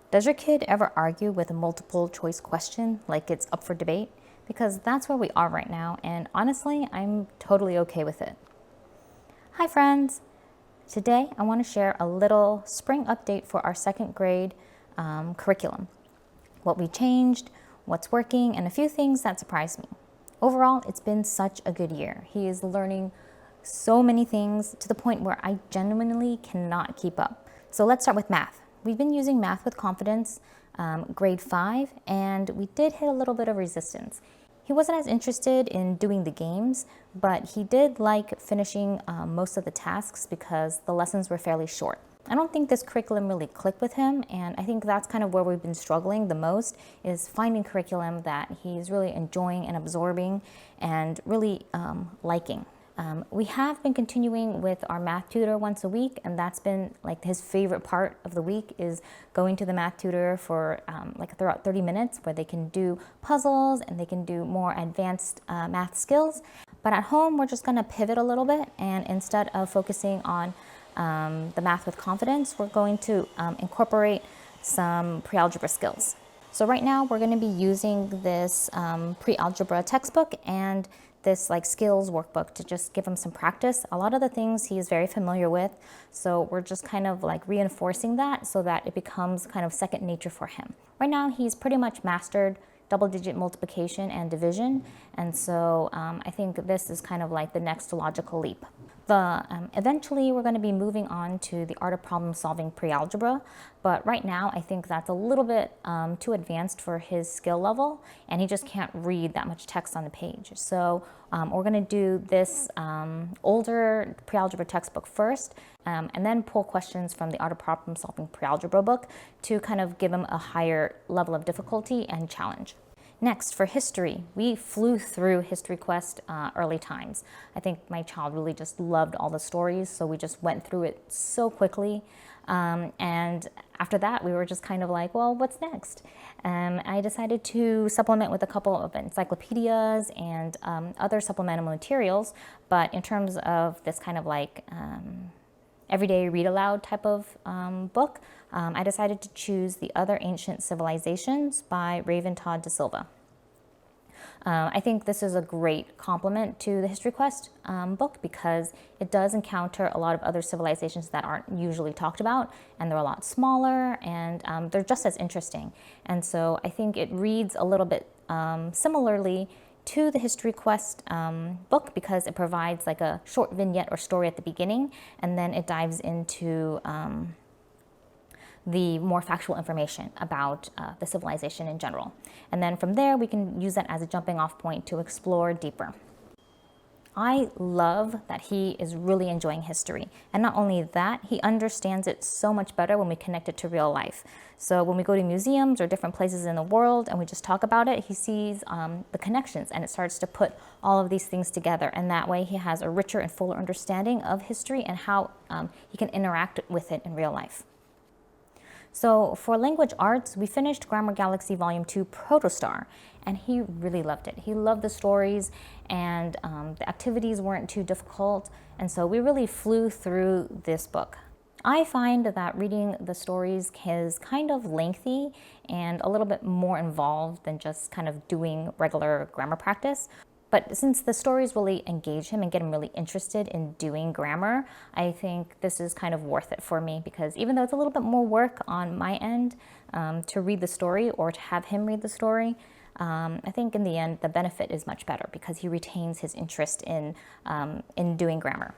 Does your kid ever argue with a multiple choice question like it's up for debate? Because that's where we are right now, and honestly, I'm totally okay with it. Hi friends! Today I want to share a little spring update for our second grade curriculum. What we changed, what's working, and a few things that surprised me. Overall, it's been such a good year. He is learning so many things to the point where I genuinely cannot keep up. So let's start with math. We've been using Math with Confidence, grade 5, and we did hit a little bit of resistance. He wasn't as interested in doing the games, but he did like finishing most of the tasks because the lessons were fairly short. I don't think this curriculum really clicked with him, and I think that's kind of where we've been struggling the most, is finding curriculum that he's really enjoying and absorbing and really liking. We have been continuing with our math tutor once a week, and that's been like his favorite part of the week, is going to the math tutor for throughout 30 minutes where they can do puzzles and they can do more advanced math skills. But at home, we're just going to pivot a little bit, and instead of focusing on the Math with Confidence, we're going to incorporate some pre-algebra skills. So right now, we're going to be using this pre-algebra textbook and this skills workbook to just give him some practice. A lot of the things he is very familiar with, so we're just kind of reinforcing that so that it becomes kind of second nature for him. Right now, he's pretty much mastered double-digit multiplication and division, and so I think this is kind of the next logical leap. Eventually, we're going to be moving on to the art of problem-solving pre-algebra, but right now, I think that's a little bit too advanced for his skill level, and he just can't read that much text on the page. So we're going to do this older pre-algebra textbook first, and then pull questions from the art of problem-solving pre-algebra book to kind of give him a higher level of difficulty and challenge. Next, for history, we flew through History Quest early times. I think my child really just loved all the stories, so we just went through it so quickly. And after that, we were just kind of well, what's next? I decided to supplement with a couple of encyclopedias and other supplemental materials, but in terms of this kind of everyday read aloud type of book, I decided to choose The Other Ancient Civilizations by Raven Todd Da Silva. I think this is a great complement to the History Quest book because it does encounter a lot of other civilizations that aren't usually talked about, and they're a lot smaller, and they're just as interesting. And so I think it reads a little bit similarly to the History Quest book because it provides a short vignette or story at the beginning, and then it dives into the more factual information about the civilization in general. And then from there, we can use that as a jumping off point to explore deeper. I love that he is really enjoying history. And not only that, he understands it so much better when we connect it to real life. So when we go to museums or different places in the world and we just talk about it, he sees the connections, and it starts to put all of these things together. And that way he has a richer and fuller understanding of history and how he can interact with it in real life. So for language arts, we finished Grammar Galaxy Volume 2 Protostar, and he really loved it. He loved the stories, and the activities weren't too difficult, and so we really flew through this book. I find that reading the stories is kind of lengthy and a little bit more involved than just kind of doing regular grammar practice. But since the stories really engage him and get him really interested in doing grammar, I think this is kind of worth it for me, because even though it's a little bit more work on my end to read the story or to have him read the story, I think in the end the benefit is much better because he retains his interest in doing grammar.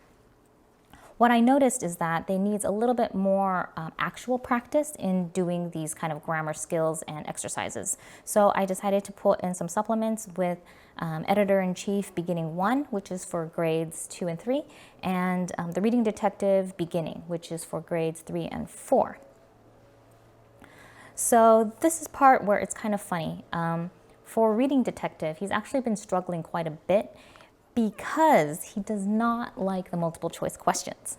What I noticed is that they need a little bit more actual practice in doing these kind of grammar skills and exercises. So I decided to put in some supplements with Editor-in-Chief Beginning 1, which is for grades 2 and 3, and the Reading Detective Beginning, which is for grades 3 and 4. So this is part where it's kind of funny. For Reading Detective, he's actually been struggling quite a bit because he does not like the multiple choice questions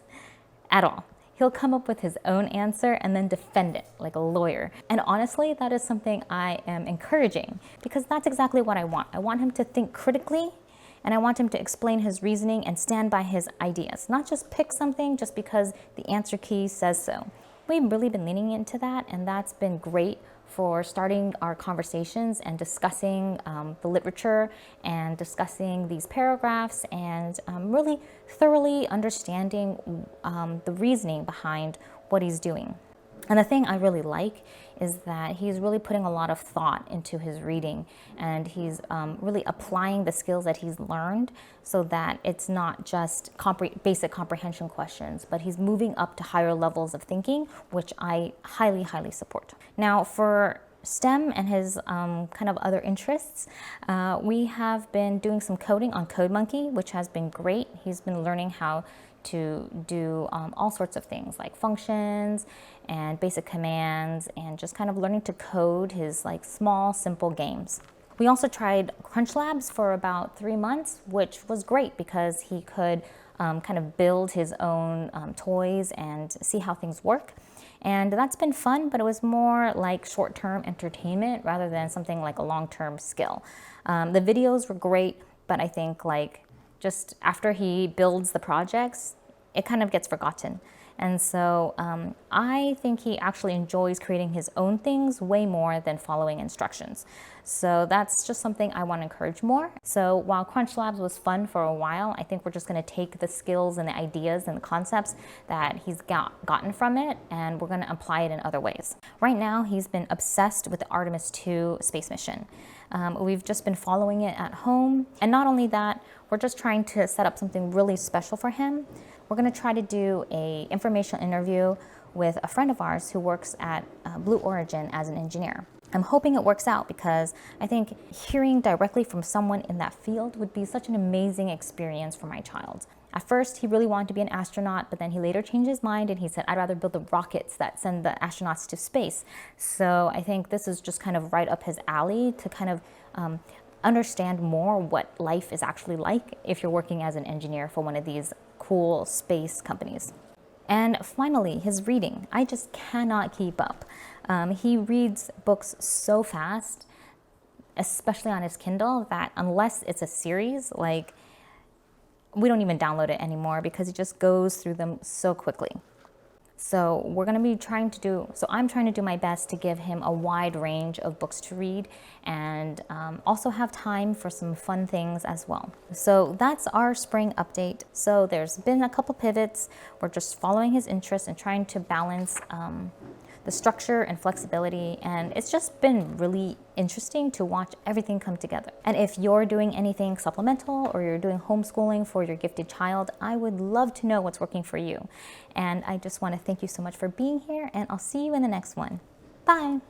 at all. He'll come up with his own answer and then defend it like a lawyer. And honestly, that is something I am encouraging because that's exactly what I want. I want him to think critically, and I want him to explain his reasoning and stand by his ideas, not just pick something just because the answer key says so. we've really been leaning into that, and that's been great for starting our conversations and discussing the literature and discussing these paragraphs and really thoroughly understanding the reasoning behind what he's doing. And the thing I really like is that he's really putting a lot of thought into his reading, and he's really applying the skills that he's learned so that it's not just basic comprehension questions, but he's moving up to higher levels of thinking, which I highly, highly support. Now, for STEM and his kind of other interests, we have been doing some coding on CodeMonkey, which has been great. He's been learning how to do all sorts of things like functions and basic commands, and just kind of learning to code his like small, simple games. We also tried Crunch Labs for about 3 months, which was great because he could kind of build his own toys and see how things work. And that's been fun, but it was more like short-term entertainment rather than something like a long-term skill. The videos were great, but I think like just after he builds the projects, it kind of gets forgotten. And so I think he actually enjoys creating his own things way more than following instructions. So that's just something I want to encourage more. So while Crunch Labs was fun for a while, I think we're just going to take the skills and the ideas and the concepts that he's gotten from it, and we're going to apply it in other ways. Right now, he's been obsessed with the Artemis II space mission. We've just been following it at home. And not only that, we're just trying to set up something really special for him. We're going to try to do an informational interview with a friend of ours who works at Blue Origin as an engineer. I'm hoping it works out because I think hearing directly from someone in that field would be such an amazing experience for my child. At first, he really wanted to be an astronaut, but then he later changed his mind and he said, I'd rather build the rockets that send the astronauts to space. So I think this is just kind of right up his alley to kind of understand more what life is actually like if you're working as an engineer for one of these cool space companies. And finally, his reading. I just cannot keep up. He reads books so fast, especially on his Kindle, that unless it's a series, like we don't even download it anymore because he just goes through them so quickly. So I'm trying to do my best to give him a wide range of books to read and also have time for some fun things as well. So that's our spring update. So there's been a couple pivots. We're just following his interests and trying to balance the structure and flexibility, and it's just been really interesting to watch everything come together. And if you're doing anything supplemental or you're doing homeschooling for your gifted child, I would love to know what's working for you. And I just want to thank you so much for being here, and I'll see you in the next one. Bye.